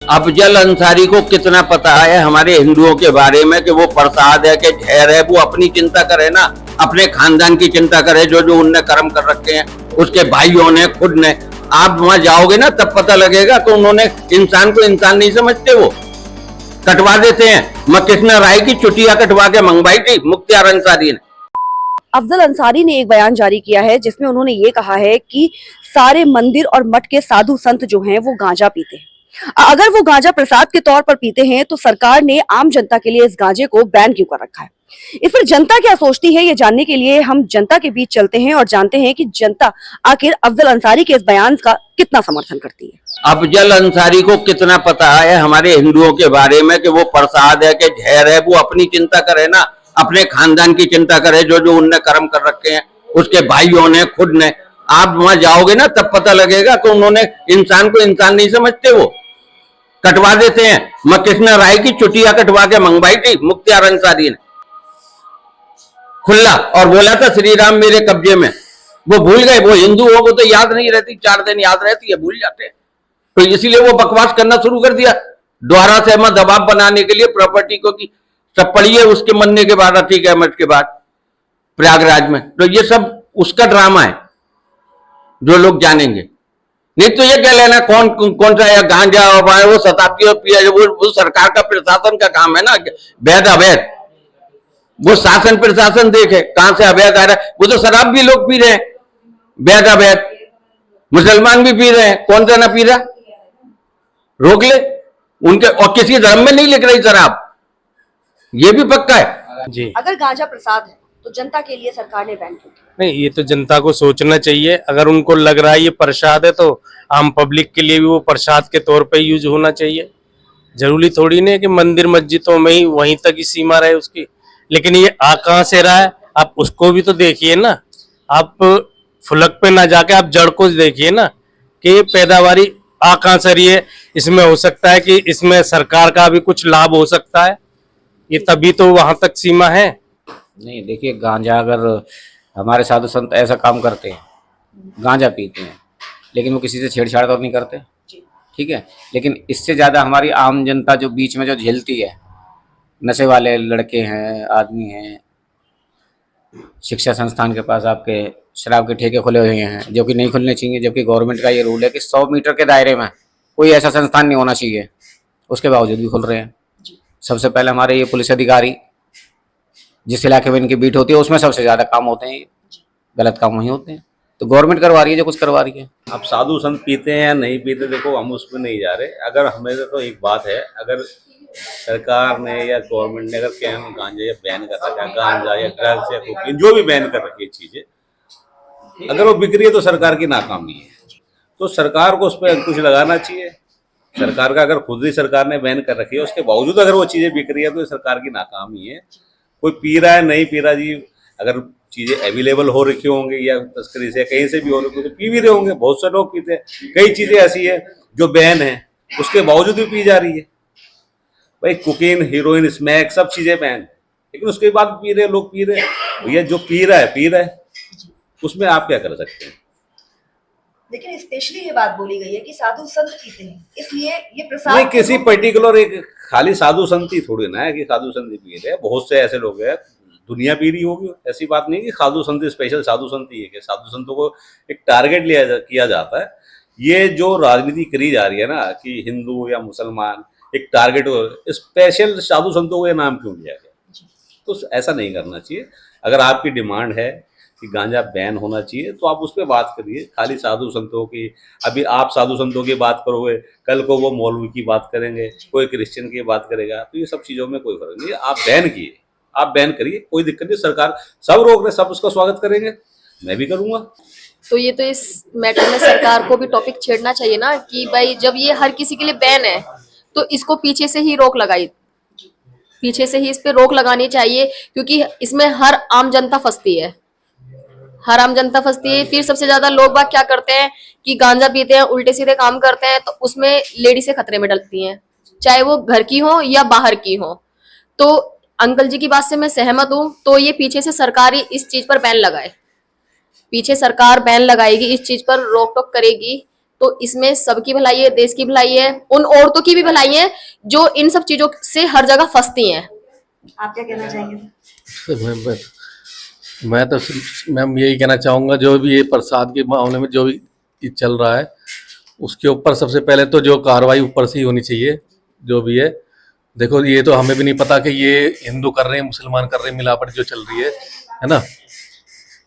अफजल अंसारी को कितना पता है हमारे हिंदुओं के बारे में कि वो प्रसाद है कि जहर है। वो अपनी चिंता करे ना, अपने खानदान की चिंता करे, जो जो उनने कर्म कर रखे हैं, उसके भाइयों ने, खुद ने। आप वहां जाओगे ना तब पता लगेगा कि उन्होंने इंसान को इंसान नहीं समझते। वो कटवा देते हैं। मैं कृष्णा राय की चुटिया कटवा के मंगवाई थी मुख्तार अंसारी ने। अफजल अंसारी ने एक बयान जारी किया है जिसमें उन्होंने ये कहा है कि सारे मंदिर और मठ के साधु संत जो हैं वो गांजा पीते हैं। अगर वो गांजा प्रसाद के तौर पर पीते हैं तो सरकार ने आम जनता के लिए इस गांजे को बैन क्यों कर रखा है। इस पर जनता क्या सोचती है, ये जानने के लिए हम जनता के बीच चलते हैं और जानते हैं कि जनता आखिर अफजल अंसारी के इस बयान का कितना समर्थन करती है। अफजल अंसारी को कितना पता है हमारे हिंदुओं के बारे में कि वो प्रसाद है कि जहर है। वो अपनी चिंता करे ना, अपने खानदान की चिंता करे, जो जो उनने कर्म कर रखे हैं, उसके भाइयों ने, खुद ने। आप वहां जाओगे ना तब पता लगेगा कि उन्होंने इंसान को इंसान नहीं समझते। वो कटवा देते हैं। मैं कृष्णा राय की चुटिया कटवा के मंगवाई थी मुख्तार अंसारी ने खुला, और बोला था श्री राम मेरे कब्जे में। वो भूल गए। वो हिंदुओं को तो याद नहीं रहती, 4 दिन याद रहती है, भूल जाते हैं। तो इसलिए वो बकवास करना शुरू कर दिया दोबारा से, मैं दबाव बनाने के लिए प्रॉपर्टी को की सब पढ़िए उसके मरने के बाद, अतीक अहमद के बाद प्रयागराज में। तो ये सब उसका ड्रामा है जो लोग जानेंगे। नहीं तो ये कह लेना कौन कौन सा या गांजा और वो शताब्दी पिया, वो सरकार का प्रशासन का काम है ना। वैध अवैध वो शासन प्रशासन देखे कहां से अवैध आ रहा है। वो तो शराब भी लोग पी रहे हैं, वैध अवैध। मुसलमान भी पी रहे हैं, कौन सा ना पी रहा, रोक ले उनके। और किसी धर्म में नहीं लिख रही शराब, ये भी पक्का है जी। अगर गांजा प्रसाद है तो जनता के लिए सरकार ने बैन क्यों किया? नहीं, ये तो जनता को सोचना चाहिए। अगर उनको लग रहा है ये प्रसाद है तो आम पब्लिक के लिए भी वो प्रसाद के तौर पे यूज होना चाहिए। जरूरी थोड़ी नहीं है कि मंदिर मस्जिदों में ही वहीं तक ही सीमा रहे उसकी। लेकिन ये आ कहाँ से रहा है, आप उसको भी तो देखिए ना। आप फुलक पे ना जाके आप जड़ को देखिए ना कि ये पैदावारी आ कहाँ से रही है। इसमें हो सकता है कि इसमें सरकार का भी कुछ लाभ हो सकता है, ये तभी तो वहां तक सीमा है। नहीं देखिए, गांजा अगर हमारे साधु संत ऐसा काम करते हैं, गांजा पीते हैं, लेकिन वो किसी से छेड़छाड़ तो नहीं करते, ठीक है। लेकिन इससे ज़्यादा हमारी आम जनता जो बीच में जो झेलती है, नशे वाले लड़के हैं, आदमी हैं, शिक्षा संस्थान के पास आपके शराब के ठेके खुले हुए हैं जो कि नहीं खुलने चाहिए। जबकि गवर्नमेंट का ये रूल है कि 100 मीटर के दायरे में कोई ऐसा संस्थान नहीं होना चाहिए, उसके बावजूद भी खुल रहे हैं। सबसे पहले हमारे ये पुलिस अधिकारी जिस इलाके में इनकी बीट होती है उसमें सबसे ज़्यादा काम होते हैं, गलत काम वहीं होते हैं। तो गवर्नमेंट करवा रही है जो कुछ करवा रही है। अब साधु संत पीते हैं या नहीं पीते, देखो हम उस पर नहीं जा रहे। अगर हमें तो एक बात है, अगर सरकार ने या गवर्नमेंट ने अगर कैन गांजा या बैन कर रखा है, गांजा या ड्रग्स या कोकीन जो भी बैन कर रखी है चीजें, अगर वो बिक रही है तो सरकार की नाकामी है। तो सरकार को उस पर अंकुश लगाना चाहिए। सरकार का अगर खुद ही सरकार ने बैन कर रखी है, उसके बावजूद अगर वो चीजें बिक रही है तो सरकार की नाकामी है। कोई पी रहा है नहीं पी रहा जी, अगर चीजें अवेलेबल हो रखी होंगी या तस्करी से कहीं से भी हो रही तो पी भी रहे होंगे। बहुत से लोग पीते हैं। कई चीजें ऐसी है जो बैन है उसके बावजूद भी पी जा रही है। भाई कोकीन, हीरोइन, स्मैक सब चीजें बैन, लेकिन उसके बाद पी रहे लोग, पी रहे। भैया जो पी रहा है उसमें आप क्या कर सकते हैं। लेकिन स्पेशली ये बात बोली गई है कि साधु संत पीते हैं, इसलिए ये प्रसाद नहीं, किसी पर्टिकुलर एक खाली साधु संत ही थोड़ी ना है कि साधु संत ही पी रहे हैं। बहुत से ऐसे लोग हैं, दुनिया पी रही होगी। ऐसी बात नहीं कि साधु संत स्पेशल साधु संत ही है कि साधु संतों को एक टारगेट किया जाता है। ये जो राजनीति करी जा रही है ना कि हिंदू या मुसलमान एक टारगेट हो, स्पेशल साधु संतों को ये नाम क्यों लिया गया। तो ऐसा नहीं करना चाहिए। अगर आपकी डिमांड है कि गांजा बैन होना चाहिए तो आप उस पर बात करिए। खाली साधु संतों की, अभी आप साधु संतों की बात करोगे, कल को वो मौलवी की बात करेंगे, कोई क्रिश्चियन की बात करेगा, तो ये सब चीज़ों में कोई फर्क नहीं है। आप बैन किए, आप बैन करिए, कोई दिक्कत नहीं। सरकार सब रोक रहे, सब उसका स्वागत करेंगे, मैं भी करूँगा। तो ये तो इस मैटर में सरकार को भी टॉपिक छेड़ना चाहिए ना कि भाई जब ये हर किसी के लिए बैन है तो इसको पीछे से ही रोक लगाई, पीछे से ही इस पे रोक लगानी चाहिए, क्योंकि इसमें हर आम जनता फंसती है, हर आम जनता फंसती है। फिर सबसे ज्यादा लोग बाग क्या करते हैं कि गांजा पीते हैं, उल्टे सीधे काम करते हैं, तो उसमें लेडी से खतरे में डलती हैं, चाहे वो घर की हो या बाहर की हो। तो अंकल जी की बात से मैं सहमत हूँ। तो ये पीछे से सरकार ही इस चीज पर बैन लगाए, पीछे सरकार बैन लगाएगी, इस चीज पर रोक टोक करेगी, तो इसमें सबकी भलाई है, देश की भलाई है, उन औरतों की भी भलाई है जो इन सब चीजों से हर जगह फंसती हैं। आप क्या कहना चाहेंगे? मैं तो मैम यही कहना चाहूँगा, जो भी ये प्रसाद के मामले में जो भी चल रहा है उसके ऊपर सबसे पहले तो जो कार्रवाई ऊपर से ही होनी चाहिए, जो भी है। देखो ये तो हमें भी नहीं पता कि ये हिंदू कर रहे हैं मुसलमान कर रहे हैं, मिलावट जो चल रही है ना,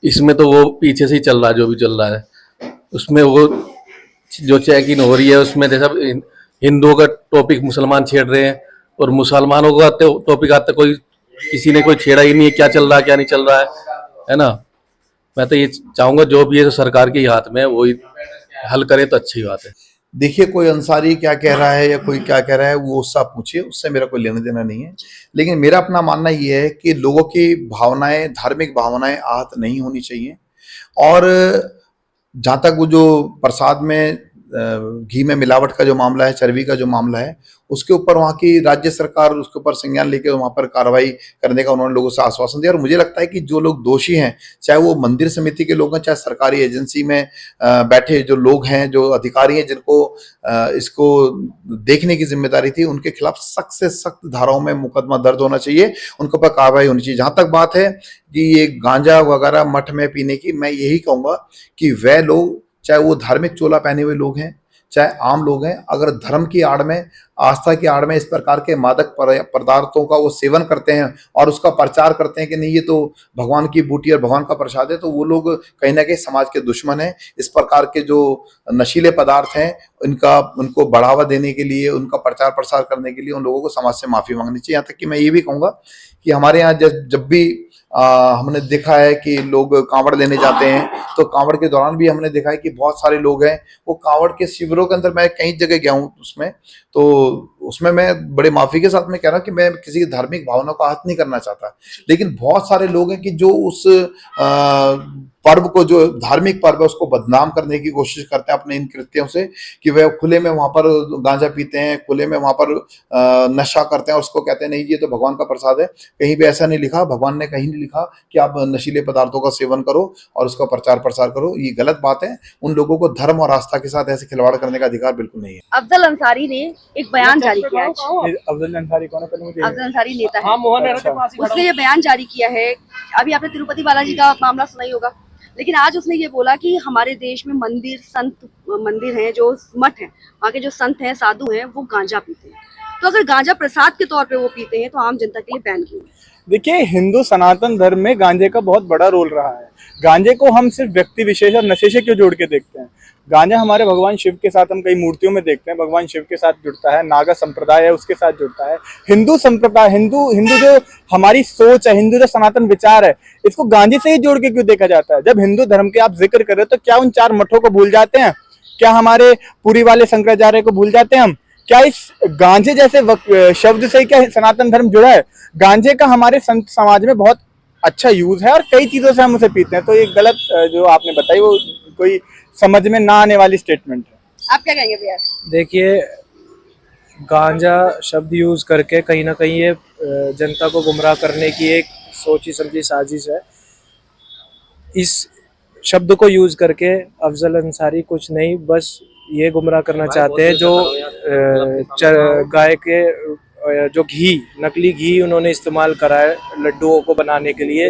इसमें तो वो पीछे से ही चल रहा है जो भी चल रहा है। उसमें वो जो चेकिंग हो रही है उसमें जैसा हिंदुओं का टॉपिक मुसलमान छेड़ रहे हैं और मुसलमानों का टॉपिक आते कोई किसी ने कोई छेड़ा ही नहीं है, क्या चल रहा है क्या नहीं चल रहा है ना। मैं तो ये चाहूँगा जो भी है तो सरकार के ही हाथ में है, वो ही हल करे तो अच्छी बात है। देखिए, कोई अंसारी क्या कह रहा है या कोई क्या कह रहा है वो उससे आप पूछिए, उससे मेरा कोई लेना देना नहीं है। लेकिन मेरा अपना मानना ये है कि लोगों की भावनाएं, धार्मिक भावनाएं आहत नहीं होनी चाहिए। और जहाँ तक वो जो प्रसाद में घी में मिलावट का जो मामला है, चर्बी का जो मामला है, उसके ऊपर वहाँ की राज्य सरकार उसके ऊपर संज्ञान लेकर वहाँ पर कार्रवाई करने का उन्होंने लोगों से आश्वासन दिया। और मुझे लगता है कि जो लोग दोषी हैं, चाहे वो मंदिर समिति के लोग हैं, चाहे सरकारी एजेंसी में बैठे जो लोग हैं, जो अधिकारी हैं जिनको इसको देखने की जिम्मेदारी थी, उनके खिलाफ सख्त से सख्त धाराओं में मुकदमा दर्ज होना चाहिए, उनके ऊपर कार्रवाई होनी चाहिए। जहाँ तक बात है कि ये गांजा वगैरह मठ में पीने की, मैं यही कहूँगा कि वह लोग, चाहे वो धार्मिक चोला पहने हुए लोग हैं, चाहे आम लोग हैं, अगर धर्म की आड़ में, आस्था की आड़ में इस प्रकार के मादक पदार्थों का वो सेवन करते हैं और उसका प्रचार करते हैं कि नहीं ये तो भगवान की बूटी और भगवान का प्रसाद है, तो वो लोग कहीं ना कहीं समाज के दुश्मन हैं। इस प्रकार के जो नशीले पदार्थ हैं उनको बढ़ावा देने के लिए, उनका प्रचार प्रसार करने के लिए उन लोगों को समाज से माफी मांगनी चाहिए। यहाँ तक कि मैं ये भी कहूँगा कि हमारे यहाँ जब भी हमने देखा है कि लोग कांवड़ लेने जाते हैं, तो कांवड़ के दौरान भी हमने देखा है कि बहुत सारे लोग हैं वो कांवड़ के शिविरों के अंदर, मैं कई जगह गया हूँ उसमें मैं बड़े माफी के साथ में कह रहा हूँ कि मैं किसी की धार्मिक भावना को आहत नहीं करना चाहता, लेकिन बहुत सारे लोग हैं कि जो उस पर्व को, जो धार्मिक पर्व है, उसको बदनाम करने की कोशिश करते हैं अपने इन कृत्यों से, कि वह खुले में वहां पर गांजा पीते हैं, खुले में वहां पर नशा करते हैं और उसको कहते हैं नहीं ये तो भगवान का प्रसाद है। कहीं भी ऐसा नहीं लिखा, भगवान ने कहीं नहीं लिखा कि आप नशीले पदार्थों का सेवन करो और उसका प्रचार प्रसार करो, ये गलत बात है। उन लोगों को धर्म और आस्था के साथ ऐसे खिलवाड़ करने का अधिकार बिल्कुल नहीं है। अफजल अंसारी ने एक बयान जारी किया है। अफजल अंसारी कौन है? पहले मुझे अफजल अंसारी नेता है। अच्छा। उसने ये बयान जारी किया है। अभी आपने तिरुपति बालाजी का मामला सुना ही होगा, लेकिन आज उसने ये बोला कि हमारे देश में मंदिर हैं, जो मठ हैं, वहाँ के जो संत हैं, साधु हैं, वो गांजा पीते हैं। तो अगर गांजा प्रसाद के तौर पे वो पीते हैं तो आम जनता के लिए बैन क्यों है? देखिए, हिंदू सनातन धर्म में गांजे का बहुत बड़ा रोल रहा है। गांजे को हम सिर्फ व्यक्ति विशेष और नशे से क्यों जोड़ के देखते हैं? गांजा हमारे भगवान शिव के साथ हम कई मूर्तियों में देखते हैं, भगवान शिव के साथ जुड़ता है, नागा संप्रदाय है उसके साथ जुड़ता है, हिंदू संप्रदाय, हिंदू जो हमारी सोच है, हिंदू जो सनातन विचार है, इसको गांजे से ही जोड़ के क्यों देखा जाता है? जब हिंदू धर्म के आप जिक्र कर रहे हो तो क्या उन 4 मठों को भूल जाते हैं? क्या हमारे पुरी वाले शंकराचार्य को भूल जाते हैं हम? क्या इस गांजे जैसे शब्द से क्या सनातन धर्म जुड़ा है? गांजे का हमारे संत समाज में बहुत अच्छा यूज है और कई चीजों से हम उसे पीते हैं। तो ये गलत जो आपने बताई वो कोई समझ में ना आने वाली स्टेटमेंट है। आप क्या कहेंगे भैया? देखिए, गांजा शब्द यूज करके कहीं ना कहीं ये जनता को गुमराह करने की एक सोची समझी साजिश है। इस शब्द को यूज करके अफजल अंसारी कुछ नहीं, बस ये गुमराह करना चाहते हैं जो गाय के जो घी, नकली घी उन्होंने इस्तेमाल करा है लड्डुओं को बनाने के लिए,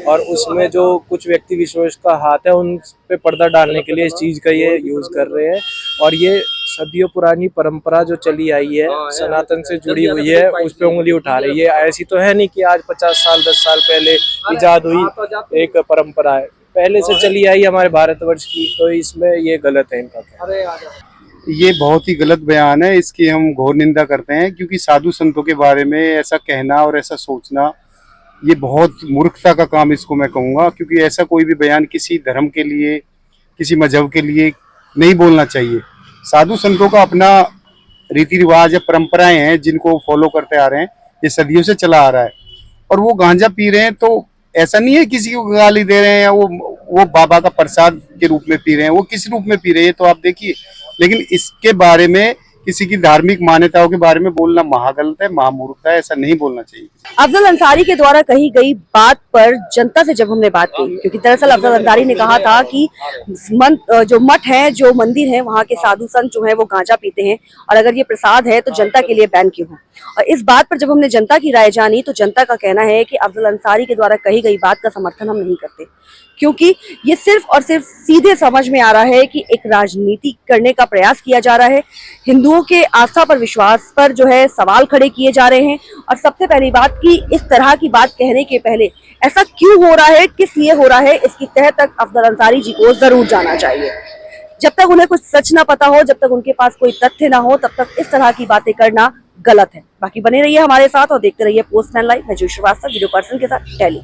और उसमें जो कुछ व्यक्ति विशेष का हाथ है उन पे पर्दा डालने के लिए इस चीज़ का ये यूज़ कर रहे हैं। और ये सदियों पुरानी परंपरा जो चली आई है, सनातन से जुड़ी हुई है, उस पे उंगली उठा रही है। ऐसी तो है नहीं कि आज 50 साल 10 साल पहले इजाद हुई एक परंपरा है, पहले से चली आई हमारे भारतवर्ष की, तो इसमें ये गलत है इनका कहना। ये बहुत ही गलत बयान है, इसकी हम घोर निंदा करते हैं, क्योंकि साधु संतों के बारे में ऐसा कहना और ऐसा सोचना ये बहुत मूर्खता का काम इसको मैं कहूँगा। क्योंकि ऐसा कोई भी बयान किसी धर्म के लिए, किसी मजहब के लिए नहीं बोलना चाहिए। साधु संतों का अपना रीति रिवाज या परंपराएं हैं जिनको फॉलो करते आ रहे हैं, ये सदियों से चला आ रहा है। और वो गांजा पी रहे हैं तो ऐसा नहीं है किसी को गाली दे रहे हैं या वो बाबा का प्रसाद के रूप में पी रहे हैं, वो किस रूप में पी रहे हैं तो आप देखिए। लेकिन इसके बारे में किसी की धार्मिक मान्यताओं के बारे में बोलना महागलत है, महामूर्खता है, ऐसा नहीं बोलना चाहिए। अफजल अंसारी के द्वारा कही गई बात पर जनता से जब हमने बात की, क्योंकि दरअसल अफजल अंसारी ने कहा था कि जो मठ है, जो मंदिर है, वहाँ के साधु संत जो है वो गांजा पीते हैं, और अगर ये प्रसाद है तो जनता के लिए बैन क्यों है। और इस बात पर जब हमने जनता की राय जानी तो जनता का कहना है कि अफजल अंसारी के द्वारा कही गई बात का समर्थन हम नहीं करते, क्योंकि ये सिर्फ और सिर्फ सीधे समझ में आ रहा है कि एक राजनीति करने का प्रयास किया जा रहा है। हिंदुओं के आस्था पर, विश्वास पर जो है सवाल खड़े किए जा रहे हैं। और सबसे पहली बात कि इस तरह की बात कहने के पहले ऐसा क्यों हो रहा है, किस लिए हो रहा है, इसकी तह तक अफजल अंसारी जी को जरूर जाना चाहिए। जब तक उन्हें कुछ सच ना पता हो, जब तक उनके पास कोई तथ्य ना हो, तब तक इस तरह की बातें करना गलत है। बाकी बने रहिए हमारे साथ और देखते रहिए पोस्टमैन लाइव। मैं जो श्रीवास्तव, वीडियो पर्सन के साथ, दिल्ली।